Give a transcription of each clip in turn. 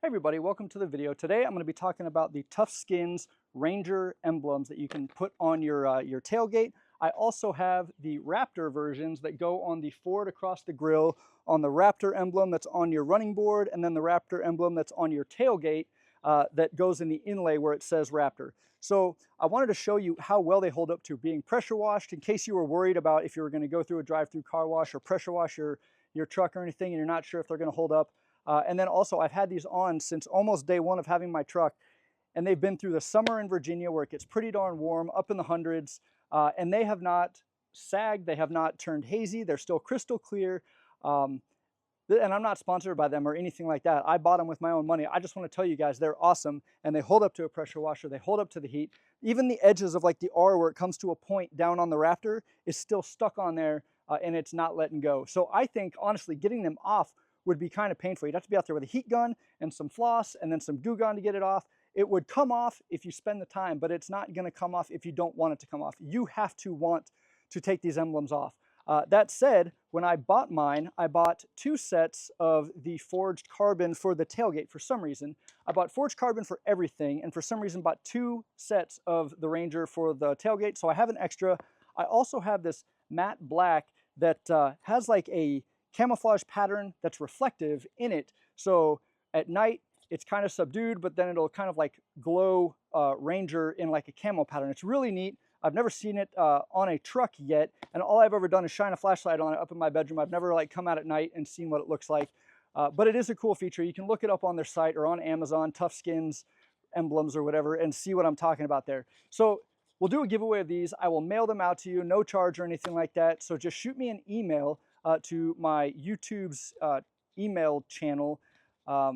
Hey everybody, welcome to the video. Today I'm going to be talking about the TUFSKINZ Ranger emblems that you can put on your tailgate. I also have the Raptor versions that go on the Ford across the grill, on the Raptor emblem that's on your running board, and then the Raptor emblem that's on your tailgate that goes in the inlay where it says Raptor. So I wanted to show you how well they hold up to being pressure washed in case you were worried about if you were going to go through a drive-through car wash or pressure wash your truck or anything and you're not sure if they're going to hold up. And then also I've had these on since almost day one of having my truck, and they've been through the summer in Virginia where it gets pretty darn warm, up in the hundreds, and they have not sagged, they have not turned hazy, they're still crystal clear. And I'm not sponsored by them or anything like that. I bought them with my own money. I just want to tell you guys they're awesome, and they hold up to a pressure washer, they hold up to the heat. Even the edges of like the R where it comes to a point down on the Raptor is still stuck on there, and it's not letting go. So I think honestly getting them off would be kind of painful. You'd have to be out there with a heat gun and some floss and then some Goo Gone to get it off. It would come off if you spend the time, but it's not going to come off if you don't want it to come off. You have to want to take these emblems off. That said, when I bought mine, I bought 2 sets of the forged carbon for the tailgate for some reason. I bought forged carbon for everything, and for some reason bought 2 sets of the Ranger for the tailgate, so I have an extra. I also have this matte black that has like a camouflage pattern that's reflective in it. So at night, it's kind of subdued, but then it'll kind of like glow Ranger in like a camo pattern. It's really neat. I've never seen it on a truck yet, and all I've ever done is shine a flashlight on it up in my bedroom. I've never like come out at night and seen what it looks like, but it is a cool feature. You can look it up on their site or on Amazon, TUFSKINZ emblems or whatever, and see what I'm talking about there. So we'll do a giveaway of these. I will mail them out to you, no charge or anything like that. So just shoot me an email to my YouTube's email channel, or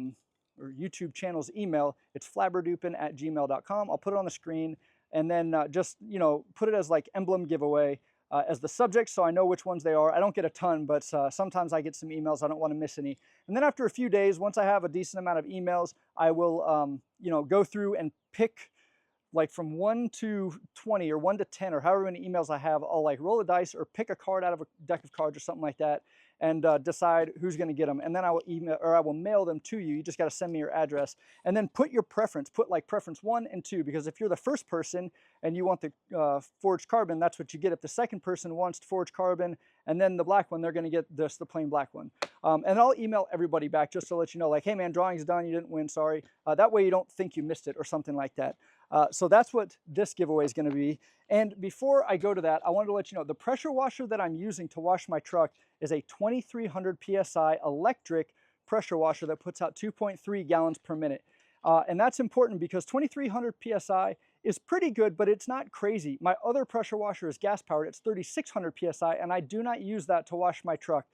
YouTube channel's email. It's flabberdupen@gmail.com. I'll put it on the screen, and then just, you know, put it as like emblem giveaway as the subject so I know which ones they are. I don't get a ton, but sometimes I get some emails. I don't want to miss any. And then after a few days, once I have a decent amount of emails, I will, you know, go through and pick like from 1 to 20 or 1 to 10 or however many emails I have. I'll like roll a dice or pick a card out of a deck of cards or something like that, and decide who's going to get them. And then I will email, or I will mail them to you. You just got to send me your address, and then put your preference. Put like preference 1 and 2, because if you're the first person and you want the forged carbon, that's what you get. If the second person wants forged carbon and then the black one, they're going to get this, the plain black one. And I'll email everybody back just to let you know, like, hey man, drawing's done, you didn't win, sorry. That way you don't think you missed it or something like that. So that's what this giveaway is going to be. And before I go to that, I wanted to let you know the pressure washer that I'm using to wash my truck is a 2300 PSI electric pressure washer that puts out 2.3 gallons per minute. And that's important because 2300 PSI is pretty good, but it's not crazy. My other pressure washer is gas powered. It's 3600 PSI, and I do not use that to wash my truck.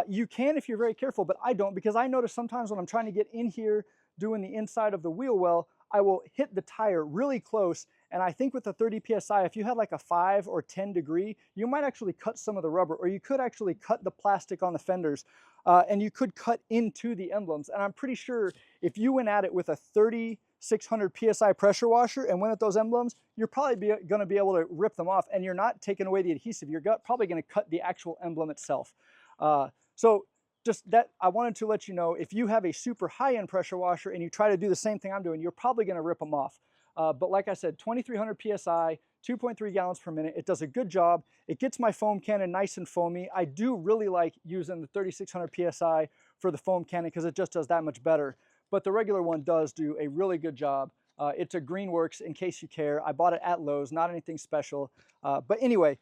You can if you're very careful, but I don't, because I notice sometimes when I'm trying to get in here doing the inside of the wheel well, I will hit the tire really close, and I think with the 30 PSI, if you had like a 5 or 10 degree, you might actually cut some of the rubber, or you could actually cut the plastic on the fenders, and you could cut into the emblems. And I'm pretty sure if you went at it with a 3600 PSI pressure washer and went at those emblems, you're probably going to be able to rip them off, and you're not taking away the adhesive. You're probably going to cut the actual emblem itself. So just that, I wanted to let you know, if you have a super high-end pressure washer and you try to do the same thing I'm doing, you're probably going to rip them off. But like I said, 2300 PSI, 2.3 gallons per minute. It does a good job. It gets my foam cannon nice and foamy. I do really like using the 3600 PSI for the foam cannon because it just does that much better. But the regular one does do a really good job. It's a Greenworks, in case you care. I bought it at Lowe's, not anything special. But anyway,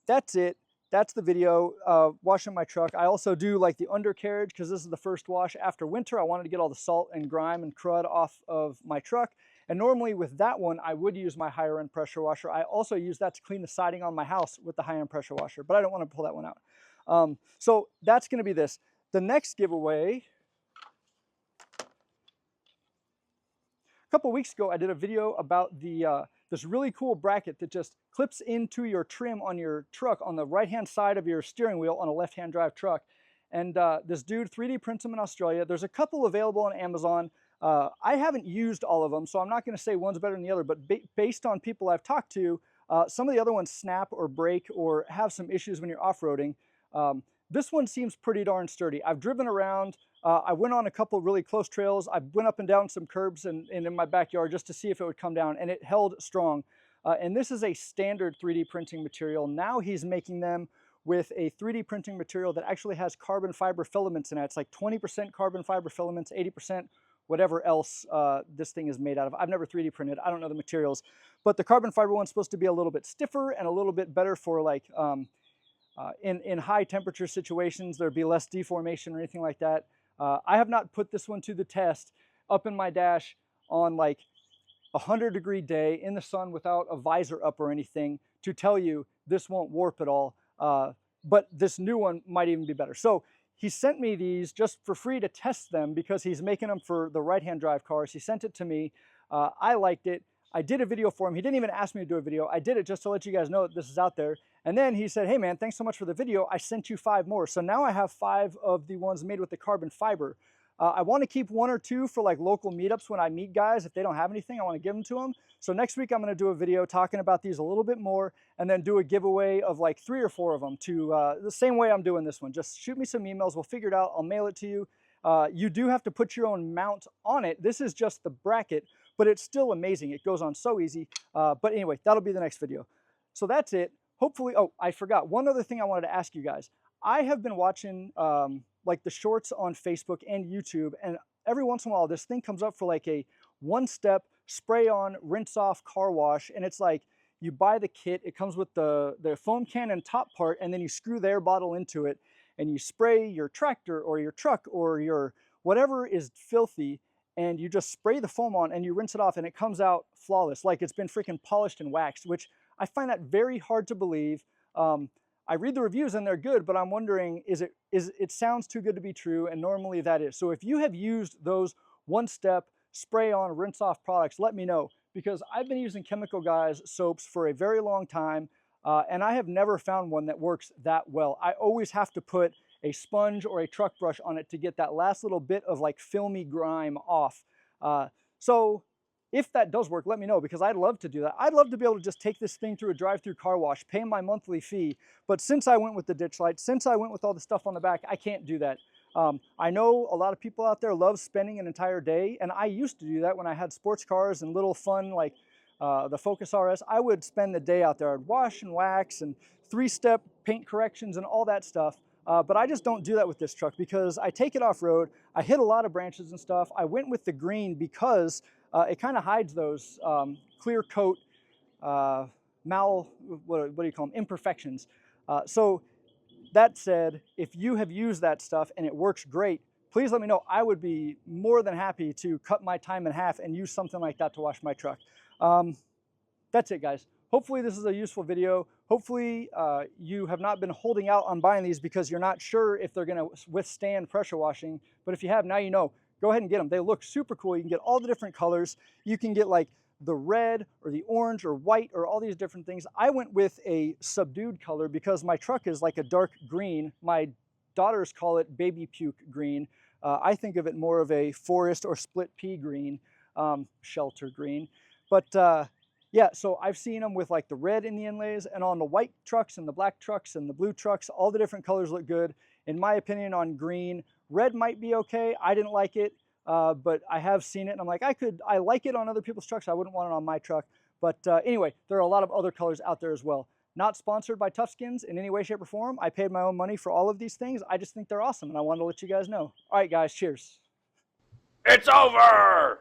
that's it. That's the video washing my truck. I also do like the undercarriage because this is the first wash after winter. I wanted to get all the salt and grime and crud off of my truck. And normally with that one, I would use my higher end pressure washer. I also use that to clean the siding on my house with the high end pressure washer, but I don't want to pull that one out. So that's going to be this. The next giveaway, a couple weeks ago, I did a video about the this really cool bracket that just clips into your trim on your truck on the right-hand side of your steering wheel on a left-hand drive truck. And this dude 3D prints them in Australia. There's a couple available on Amazon. I haven't used all of them, so I'm not going to say one's better than the other, but based on people I've talked to, some of the other ones snap or break or have some issues when you're off-roading. this one seems pretty darn sturdy. I've driven around. I went on a couple really close trails. I went up and down some curbs and in my backyard just to see if it would come down, and it held strong. And this is a standard 3D printing material. Now he's making them with a 3D printing material that actually has carbon fiber filaments in it. It's like 20% carbon fiber filaments, 80% whatever else this thing is made out of. I've never 3D printed. I don't know the materials. But the carbon fiber one's supposed to be a little bit stiffer and a little bit better for like in high temperature situations. There'd be less deformation or anything like that. I have not put this one to the test up in my dash on like a 100-degree day in the sun without a visor up or anything to tell you this won't warp at all. But this new one might even be better. So he sent me these just for free to test them because he's making them for the right-hand drive cars. He sent it to me. I liked it. I did a video for him. He didn't even ask me to do a video. I did it just to let you guys know that this is out there. And then he said, hey man, thanks so much for the video. I sent you 5 more. So now I have 5 of the ones made with the carbon fiber. I want to keep 1 or 2 for like local meetups when I meet guys. If they don't have anything, I want to give them to them. So next week I'm going to do a video talking about these a little bit more and then do a giveaway of like 3 or 4 of them to the same way I'm doing this one. Just shoot me some emails. We'll figure it out. I'll mail it to you. You do have to put your own mount on it. This is just the bracket, but it's still amazing. It goes on so easy. But anyway, that'll be the next video. So that's it. Hopefully, oh, I forgot. One other thing I wanted to ask you guys. I have been watching like the shorts on Facebook and YouTube, and every once in a while this thing comes up for like a 1-step spray on, rinse off car wash, and it's like you buy the kit, it comes with the foam cannon top part, and then you screw the air bottle into it, and you spray your tractor or your truck or your whatever is filthy, and you just spray the foam on and you rinse it off, and it comes out flawless, like it's been freaking polished and waxed, which I find that very hard to believe. I read the reviews and they're good, but I'm wondering, it sounds too good to be true, and normally that is. So if you have used those 1-step spray on, rinse off products, let me know, because I've been using Chemical Guys soaps for a very long time, and I have never found one that works that well. I always have to put a sponge or a truck brush on it to get that last little bit of like filmy grime off. So if that does work, let me know, because I'd love to do that. I'd love to be able to just take this thing through a drive-through car wash, pay my monthly fee. But since I went with the ditch light, since I went with all the stuff on the back, I can't do that. I know a lot of people out there love spending an entire day, and I used to do that when I had sports cars and little fun like the Focus RS. I would spend the day out there. I'd wash and wax and 3-step paint corrections and all that stuff. But I just don't do that with this truck because I take it off-road. I hit a lot of branches and stuff. I went with the green because it kind of hides those clear coat what do you call them, imperfections. So that said, if you have used that stuff and it works great, please let me know. I would be more than happy to cut my time in half and use something like that to wash my truck. That's it, guys. Hopefully this is a useful video. Hopefully you have not been holding out on buying these because you're not sure if they're going to withstand pressure washing. But if you have, now you know. Go ahead and get them. They look super cool. You can get all the different colors. You can get like the red or the orange or white or all these different things. I went with a subdued color because my truck is like a dark green. My daughters call it baby puke green. I think of it more of a forest or split pea green, shelter green. But yeah, so I've seen them with like the red in the inlays, and on the white trucks and the black trucks and the blue trucks, all the different colors look good. In my opinion, on green, red might be okay. I didn't like it, but I have seen it, and I'm like, I like it on other people's trucks. I wouldn't want it on my truck. But anyway, there are a lot of other colors out there as well. Not sponsored by TUFSKINZ in any way, shape, or form. I paid my own money for all of these things. I just think they're awesome, and I wanted to let you guys know. All right, guys, cheers. It's over!